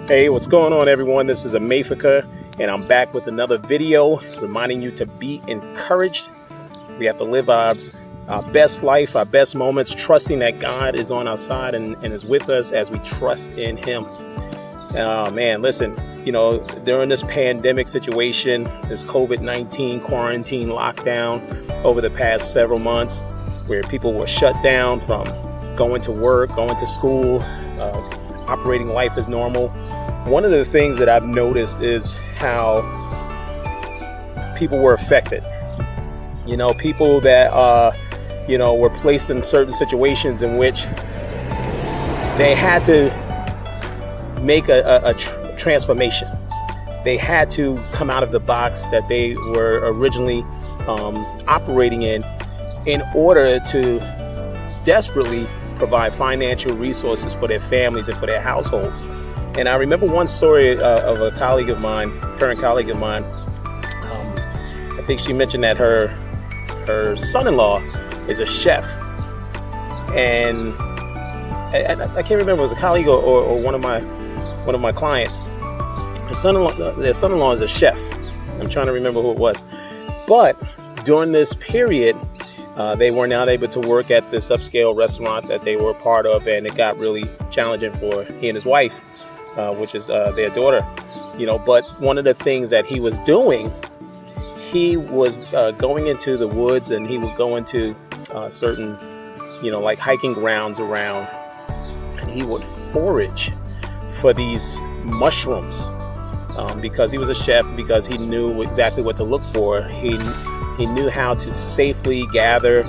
Hey, what's going on, everyone? This is Amefika, and I'm back with another video reminding you to be encouraged. We have to live our best life, our best moments, trusting that God is on our side and is with us as we trust in Him. Man, listen, during this pandemic situation, this COVID-19 quarantine lockdown over the past several months, where people were shut down from going to work, going to school, operating life as normal. One of the things that I've noticed is how people were affected. People that were placed in certain situations in which they had to make a transformation. They had to come out of the box that they were originally operating in order to desperately provide financial resources for their families and for their households. And I remember one story of a colleague of mine, current colleague of mine. I think she mentioned that her son-in-law is a chef, and I can't remember if it was a colleague or one of my clients. Their son-in-law is a chef. I'm trying to remember who it was, but during this period, they were not able to work at this upscale restaurant that they were a part of, and it got really challenging for he and his wife, which is their daughter. But one of the things that he was doing, he was going into the woods, and he would go into certain, like hiking grounds around, and he would forage for these mushrooms because he was a chef, because he knew exactly what to look for. He knew how to safely gather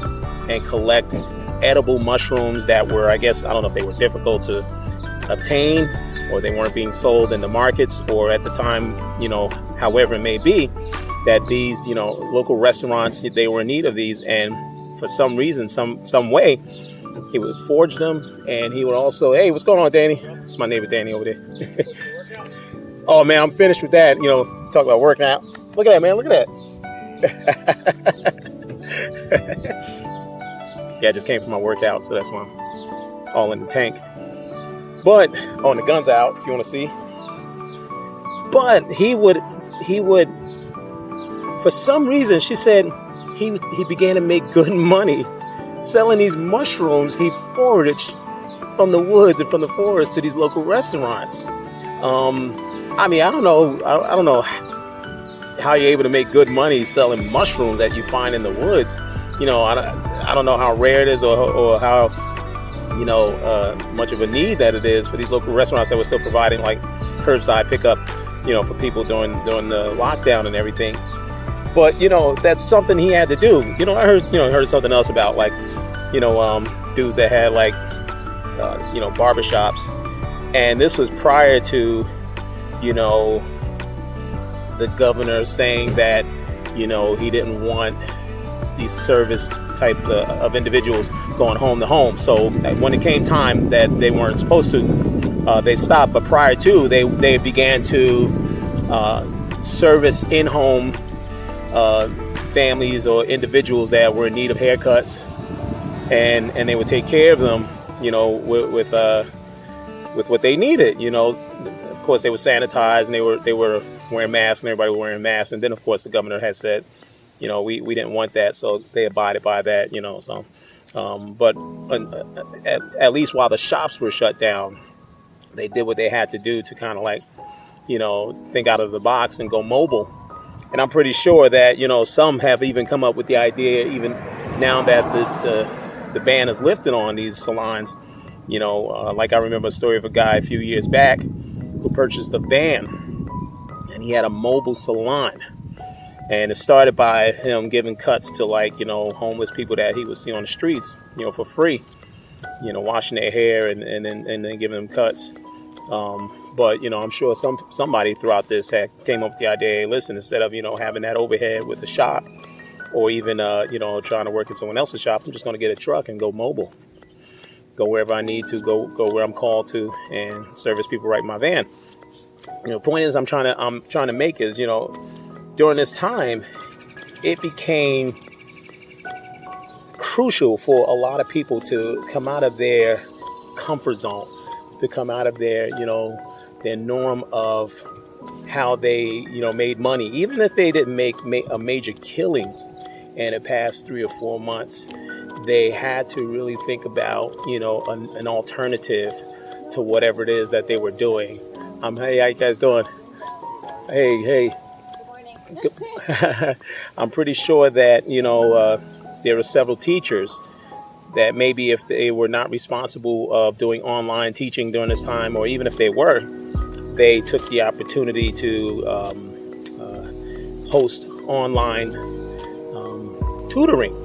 and collect edible mushrooms that were, I don't know if they were difficult to obtain, or they weren't being sold in the markets, or at the time, however it may be, that these, local restaurants, they were in need of these. And for some reason, some way, he would forage them. And he would also, hey, what's going on, Danny? It's my neighbor, Danny, over there. Oh, man, I'm finished with that. Talk about working out. Look at that, man. Look at that. Yeah, I just came from my workout, so that's why I'm all in the tank. But the gun's out if you want to see. But he would for some reason, she said he began to make good money selling these mushrooms he foraged from the woods and from the forest to these local restaurants. I don't know how you're able to make good money selling mushrooms that you find in the woods. I don't know how rare it is, or how much of a need that it is for these local restaurants that were still providing like curbside pickup, for people during the lockdown and everything. But that's something he had to do. I heard something else about like dudes that had like barbershops, and this was prior to the governor saying that he didn't want these service type of individuals going home to home. So when it came time that they weren't supposed to, they stopped. But prior to, they began to service in-home families or individuals that were in need of haircuts, and they would take care of them, with what they needed. Of course, they were sanitized, and they were wearing masks, and everybody was wearing masks. And then, of course, the governor had said, we didn't want that, so they abided by that. But at least while the shops were shut down, they did what they had to do to kind of like, think out of the box and go mobile. And I'm pretty sure that, some have even come up with the idea, even now that the ban is lifted on these salons. Like I remember a story of a guy a few years back who purchased a van, and he had a mobile salon. And it started by him giving cuts to homeless people that he would see on the streets, for free, washing their hair and then giving them cuts. But I'm sure somebody throughout this came up with the idea, hey, listen, instead of having that overhead with the shop, or even trying to work in someone else's shop, I'm just going to get a truck and go mobile, go wherever I need to, go where I'm called to, and service people right in my van. Point is, I'm trying to make is during this time, it became crucial for a lot of people to come out of their comfort zone, to come out of their their norm of how they, made money. Even if they didn't make a major killing in the past 3 or 4 months, they had to really think about, an alternative to whatever it is that they were doing. Hey, how you guys doing? Hey. Good morning. I'm pretty sure that, there were several teachers that maybe if they were not responsible of doing online teaching during this time, or even if they were, they took the opportunity to host online tutoring.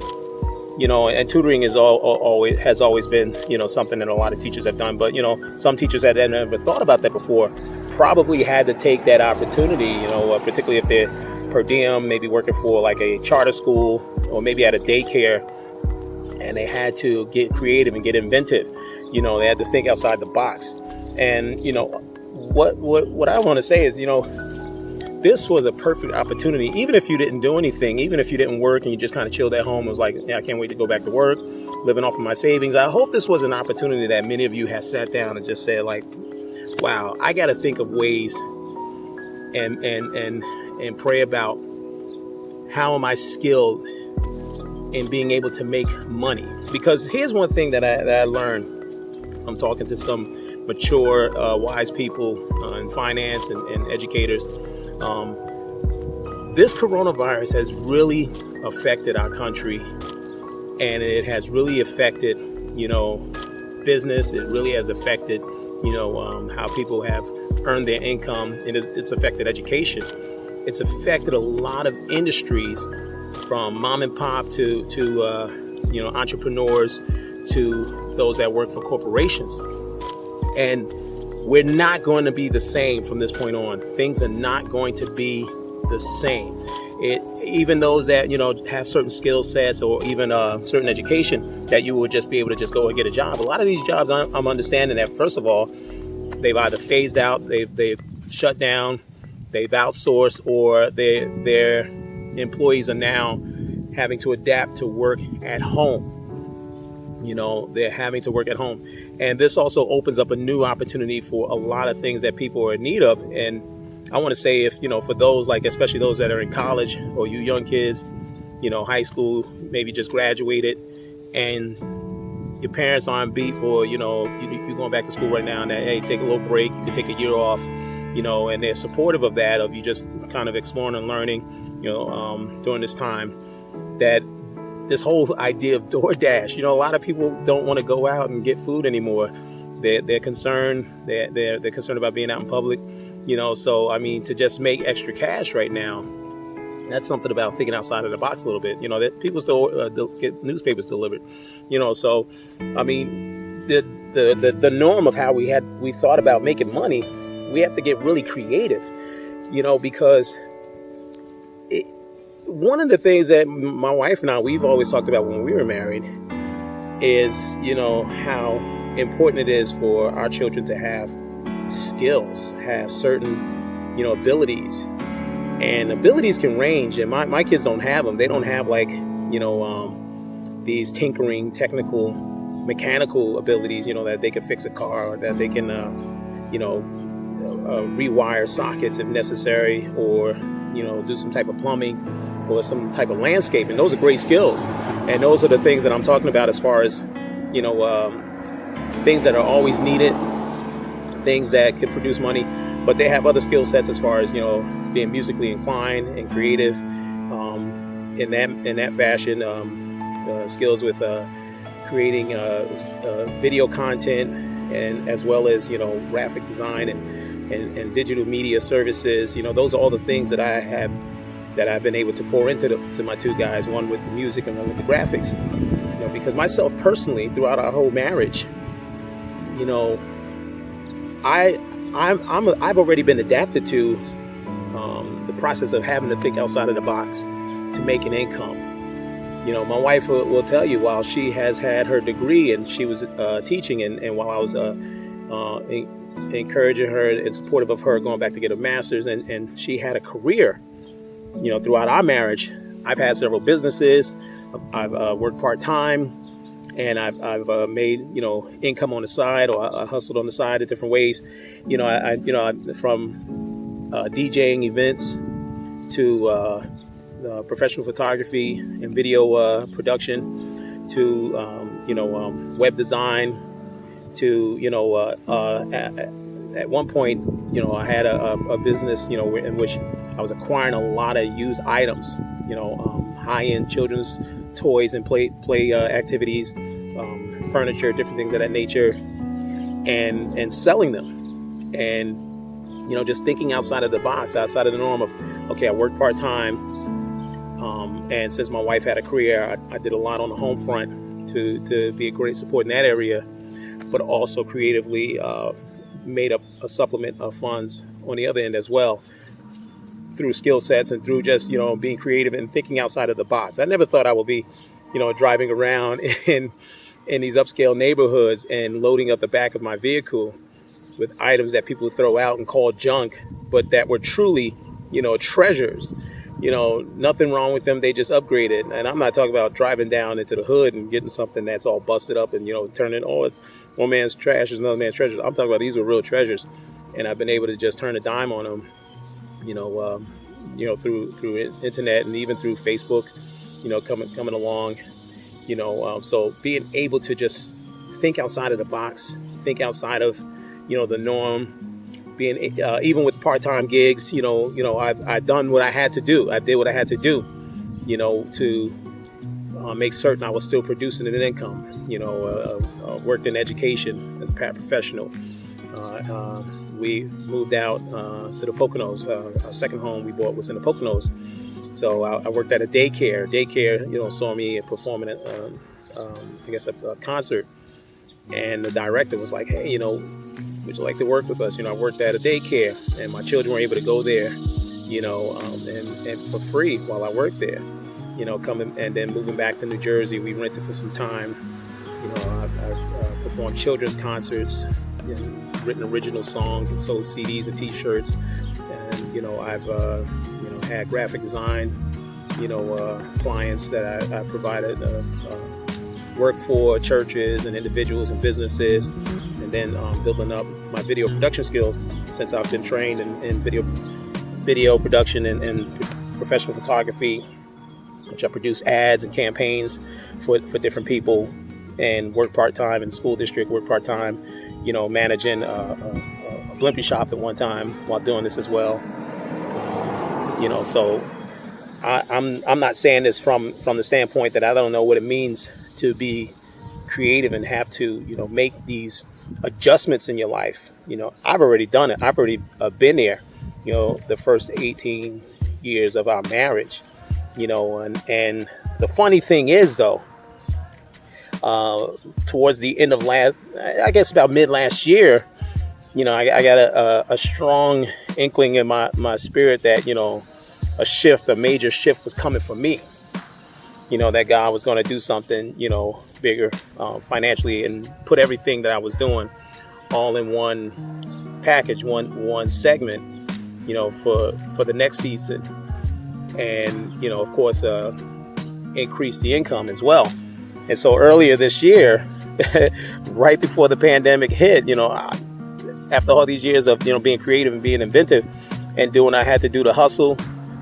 And tutoring is has always been, something that a lot of teachers have done. But, some teachers that had never thought about that before probably had to take that opportunity, particularly if they're per diem, maybe working for like a charter school or maybe at a daycare, and they had to get creative and get inventive. They had to think outside the box. And, what I want to say is, this was a perfect opportunity. Even if you didn't do anything, even if you didn't work and you just kind of chilled at home, it was like, yeah, I can't wait to go back to work, living off of my savings. I hope this was an opportunity that many of you have sat down and just said, like, wow, I got to think of ways and pray about how am I skilled in being able to make money. Because here's one thing that I learned. I'm talking to some mature, wise people in finance and educators. This coronavirus has really affected our country, and it has really affected, business. It really has affected, how people have earned their income, and it's affected education. It's affected a lot of industries, from mom and pop to entrepreneurs, to those that work for corporations. And we're not going to be the same from this point on. Things are not going to be the same. Even those that, have certain skill sets or even certain education that you would just be able to just go and get a job. A lot of these jobs, I'm understanding that, first of all, they've either phased out, they've shut down, they've outsourced, or their employees are now having to adapt to work at home. They're having to work at home. And this also opens up a new opportunity for a lot of things that people are in need of. And I want to say, if, for those, like, especially those that are in college, or you young kids, high school, maybe just graduated, and your parents aren't beat for, you're going back to school right now, and that, hey, take a little break, you can take a year off, and they're supportive of that, of you just kind of exploring and learning, during this time. That this whole idea of DoorDash, a lot of people don't want to go out and get food anymore. They're concerned. They're concerned about being out in public. So I mean, to just make extra cash right now, that's something about thinking outside of the box a little bit. That people still get newspapers delivered. So I mean, the norm of how we thought about making money, we have to get really creative. Because one of the things that my wife and I, we've always talked about when we were married is, how important it is for our children to have skills, have certain, abilities. And abilities can range. And my kids don't have them. They don't have these tinkering, technical, mechanical abilities, that they can fix a car, or that they can, rewire sockets if necessary, or, do some type of plumbing, or some type of landscaping. Those are great skills. And those are the things that I'm talking about as far as, things that are always needed, things that could produce money, but they have other skill sets as far as, being musically inclined and creative, in that fashion, skills with creating video content, and as well as, graphic design and digital media services. Those are all the things that I've been able to pour into my two guys, one with the music and one with the graphics. Because myself personally, throughout our whole marriage, I've already been adapted to the process of having to think outside of the box to make an income. My wife will tell you, while she has had her degree and she was teaching, and while I was encouraging her and supportive of her going back to get a master's, and she had a career, throughout our marriage, I've had several businesses. I've worked part-time. and I've made, income on the side, or I hustled on the side in different ways. From DJing events to professional photography and video production to web design to at one point I had a business in which I was acquiring a lot of used items, high-end children's toys and play activities, furniture, different things of that nature, and selling them, and just thinking outside of the box, outside of the norm of, okay, I work part-time, and since my wife had a career, I did a lot on the home front to be a great support in that area, but also creatively made up a supplement of funds on the other end as well, through skill sets and through just being creative and thinking outside of the box. I never thought I would be driving around in these upscale neighborhoods and loading up the back of my vehicle with items that people throw out and call junk, but that were truly treasures. Nothing wrong with them. They just upgraded. And I'm not talking about driving down into the hood and getting something that's all busted up and turning, it's one man's trash is another man's treasure. I'm talking about these were real treasures, and I've been able to just turn a dime on them through internet and even through Facebook, coming along, so being able to just think outside of the box, think outside of, the norm, being, even with part-time gigs, I've done what I had to do. I did what I had to do, to make certain I was still producing an income, worked in education as a paraprofessional. We moved out to the Poconos. Our second home we bought was in the Poconos. So I worked at a daycare. Daycare, saw me performing at, a concert. And the director was like, hey, would you like to work with us? I worked at a daycare, and my children were able to go there, and for free while I worked there. Coming and then moving back to New Jersey, we rented for some time. I performed children's concerts, written original songs, and sold CDs and T-shirts. And I've had graphic design, clients that I provided work for churches and individuals and businesses, and then building up my video production skills since I've been trained in video production and professional photography, which I produce ads and campaigns for different people, and work part-time in the school district, work part-time, managing a blimpie shop at one time while doing this as well. So I'm not saying this from the standpoint that I don't know what it means to be creative and have to, make these adjustments in your life. I've already done it. I've already been there, the first 18 years of our marriage, and the funny thing is, though, towards the end of about mid last year, I got a strong inkling in my spirit that, a major shift was coming for me. That God was going to do something, bigger financially, and put everything that I was doing all in one package, one segment, for the next season. And, of course, increase the income as well. And so earlier this year, right before the pandemic hit, after all these years of, being creative and being inventive and doing what I had to do to hustle,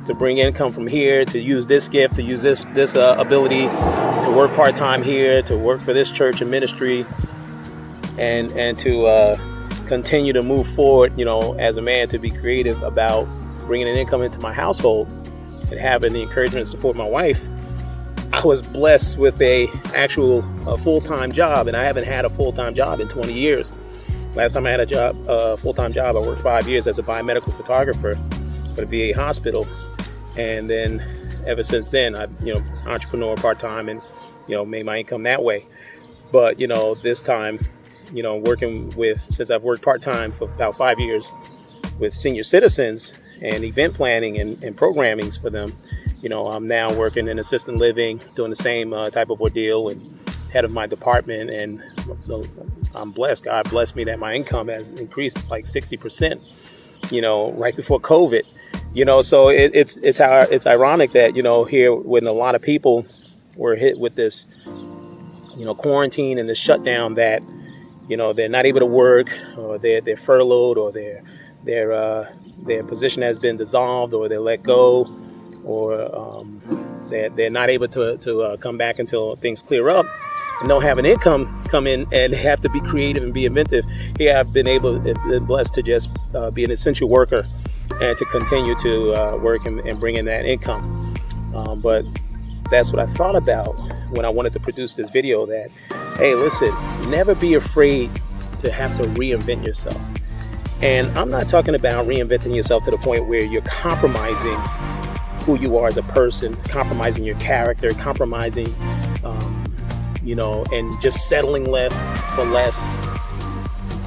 to bring income from here, to use this gift, to use this ability to work part-time here, to work for this church and ministry, and to continue to move forward, as a man, to be creative about bringing an income into my household and having the encouragement to support my wife. I was blessed with a full-time job, and I haven't had a full-time job in 20 years. Last time I had a full-time job, I worked 5 years as a biomedical photographer for the VA hospital. And then ever since then, I've, entrepreneur part-time and, made my income that way. But, this time, since I've worked part-time for about 5 years with senior citizens and event planning and programming for them, I'm now working in assisted living, doing the same type of ordeal, and head of my department. And I'm blessed. God blessed me that my income has increased like 60%, right before COVID. So it's ironic that, here when a lot of people were hit with this quarantine and the shutdown, that, they're not able to work, or they're furloughed, or their position has been dissolved, or they're let go, or they're not able to come back until things clear up, and don't have an income come in, and have to be creative and be inventive. Here I've been blessed to just be an essential worker, and to continue to work and bring in that income. But that's what I thought about when I wanted to produce this video, that, hey, listen, never be afraid to have to reinvent yourself. And I'm not talking about reinventing yourself to the point where you're compromising who you are as a person, compromising your character, compromising, and just settling less for less.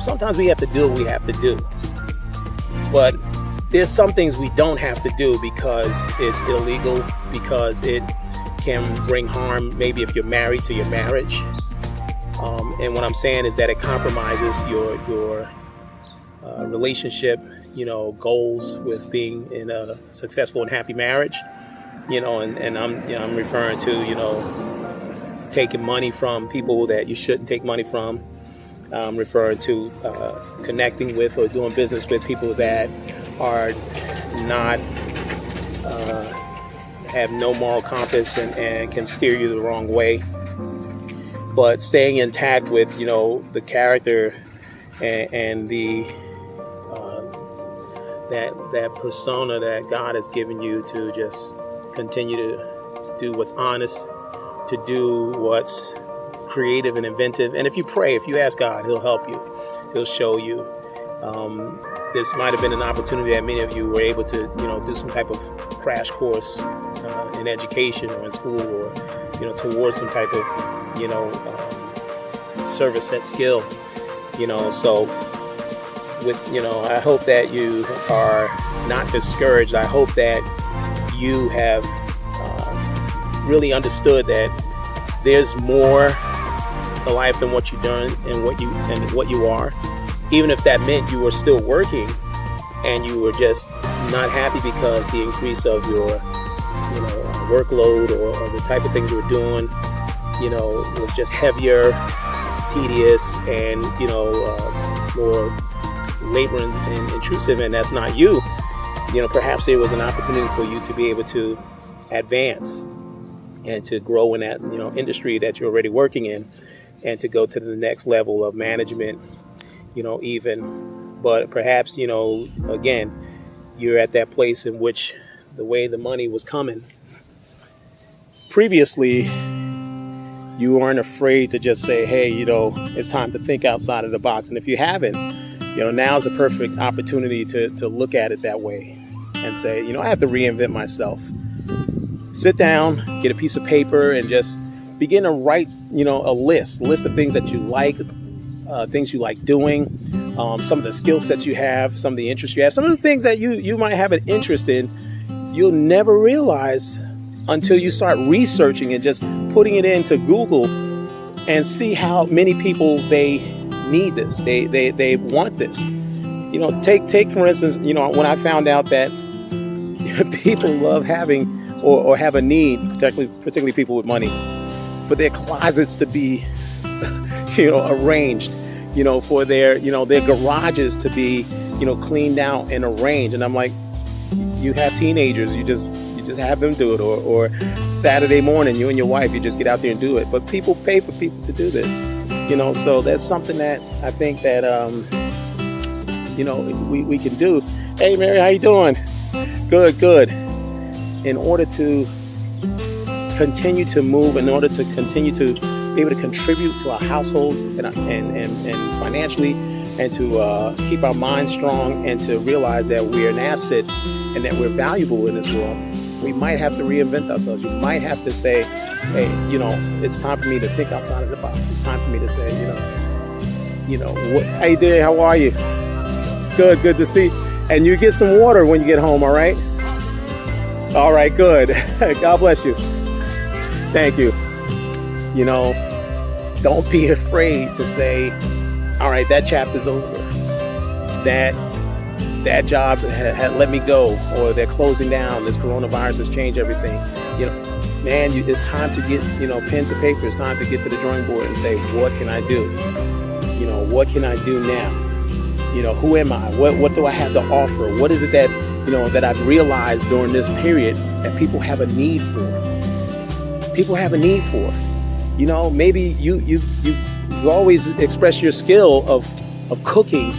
Sometimes we have to do what we have to do. But there's some things we don't have to do because it's illegal, because it can bring harm, maybe if you're married, to your marriage. And what I'm saying is that it compromises your relationship, goals with being in a successful and happy marriage, and I'm referring to, taking money from people that you shouldn't take money from. I'm referring to connecting with or doing business with people that are not, have no moral compass and can steer you the wrong way. But staying intact with, the character and the that persona that God has given you, to just continue to do what's honest, to do what's creative and inventive. And if you pray, if you ask God, He'll help you. He'll show you. This might have been an opportunity that many of you were able to, do some type of crash course in education or in school, or, towards some type of, service set skill, so with, I hope that you are not discouraged. I hope that you have really understood that there's more to life than what you've done and what you are. Even if that meant you were still working and you were just not happy because the increase of your, workload or the type of things you were doing, was just heavier, tedious, and, more labor and intrusive, and that's not you. Perhaps there was an opportunity for you to be able to advance and to grow in that, industry that you're already working in, and to go to the next level of management, even. But perhaps, again, you're at that place in which the way the money was coming previously, you weren't afraid to just say, hey, it's time to think outside of the box. And if you haven't, now's a perfect opportunity to look at it that way and say, I have to reinvent myself. Sit down, get a piece of paper, and just begin to write, a list of things that you like, things you like doing, some of the skill sets you have, some of the interests you have, some of the things that you might have an interest in. You'll never realize until you start researching and just putting it into Google and see how many people they need this. They want this. Take for instance, when I found out that people love having or have a need, particularly people with money, for their closets to be, arranged, for their garages to be, cleaned out and arranged. And I'm like, you have teenagers, you just have them do it, or Saturday morning, you and your wife, you just get out there and do it. But people pay for people to do this, so that's something that I think that, we can do. Hey, Mary, how you doing? Good. In order to continue to move, in order to continue to be able to contribute to our households and financially, and to keep our minds strong, and to realize that we're an asset and that we're valuable in this world, we might have to reinvent ourselves. You might have to say, hey, it's time for me to think outside of the box. It's time for me to say, what, how you doing? How are you? Good to see. And you get some water when you get home, all right? All right, good. God bless you. Thank you. Don't be afraid to say, all right, that chapter's over. That job had let me go, or they're closing down. This coronavirus has changed everything. man, it's time to get, pen to paper. It's time to get to the drawing board and say, what can I do? What can I do now? Who am I? What do I have to offer? What is it that, that I've realized during this period that people have a need for? People have a need for. Maybe you've always expressed your skill of cooking,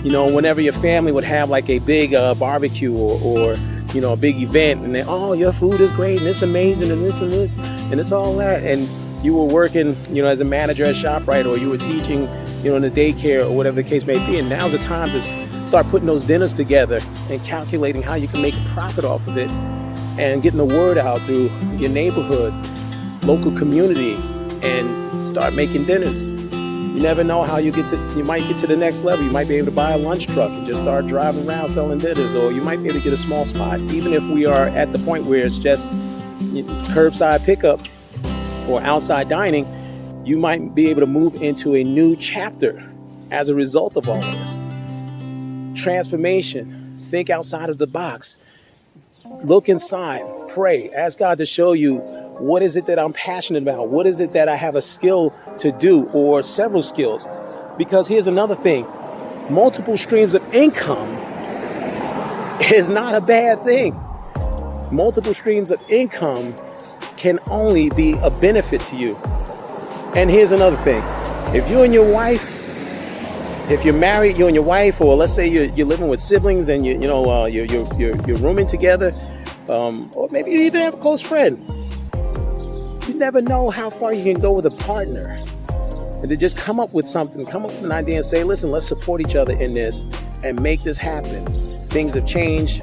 whenever your family would have like a big barbecue or a big event, and then, oh, your food is great and it's amazing and this and this and it's all that, and you were working as a manager at ShopRite, or you were teaching in the daycare, or whatever the case may be, and now's the time to start putting those dinners together and calculating how you can make a profit off of it and getting the word out through your neighborhood, local community, and start making dinners. You never know how you might get to the next level. You might be able to buy a lunch truck and just start driving around selling dinners, or you might be able to get a small spot. Even if we are at the point where it's just curbside pickup or outside dining, you might be able to move into a new chapter as a result of all of this. Transformation. Think outside of the box. Look inside. Pray. Ask God to show you, what is it that I'm passionate about? What is it that I have a skill to do, or several skills? Because here's another thing. Multiple streams of income is not a bad thing. Multiple streams of income can only be a benefit to you. And here's another thing. If you and your wife, if you're married, you and your wife, or let's say you're living with siblings and you're rooming together, or maybe you even have a close friend. You never know how far you can go with a partner. And to just come up with something, come up with an idea and say, listen, let's support each other in this and make this happen. Things have changed.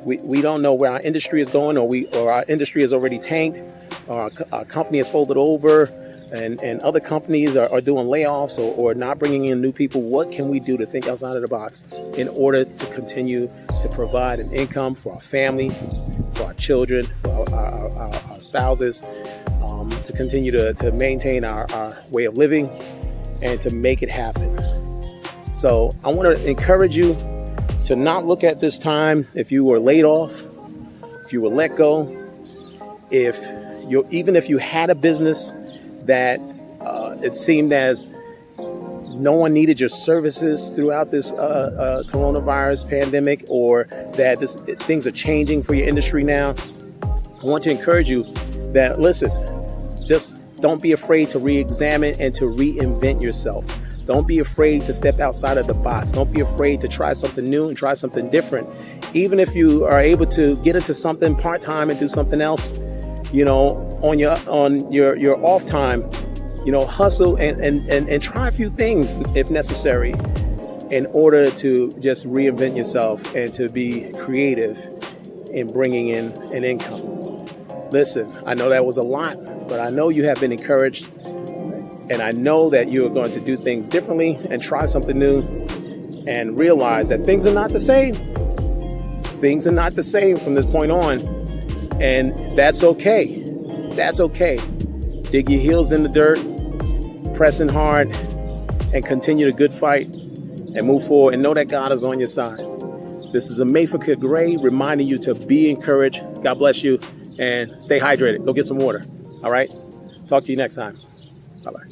We don't know where our industry is going, or our industry is already tanked, or our company has folded over, and other companies are doing layoffs or not bringing in new people. What can we do to think outside of the box in order to continue to provide an income for our family, for our children, for our spouses, to continue to maintain our way of living and to make it happen. So I want to encourage you to not look at this time, if you were laid off, if you were let go, even if you had a business that it seemed as no one needed your services throughout this coronavirus pandemic, or that things are changing for your industry now. I want to encourage you that, listen, just don't be afraid to re-examine and to reinvent yourself. Don't be afraid to step outside of the box. Don't be afraid to try something new and try something different. Even if you are able to get into something part-time and do something else, on your off time, hustle and try a few things if necessary, in order to just reinvent yourself and to be creative in bringing in an income. Listen, I know that was a lot, but I know you have been encouraged, and I know that you are going to do things differently and try something new and realize that things are not the same. Things are not the same from this point on, and that's okay. That's okay. Dig your heels in the dirt, pressing hard, and continue the good fight and move forward, and know that God is on your side. This is Amefika Gray reminding you to be encouraged. God bless you, and stay hydrated. Go get some water. All right? Talk to you next time. Bye-bye.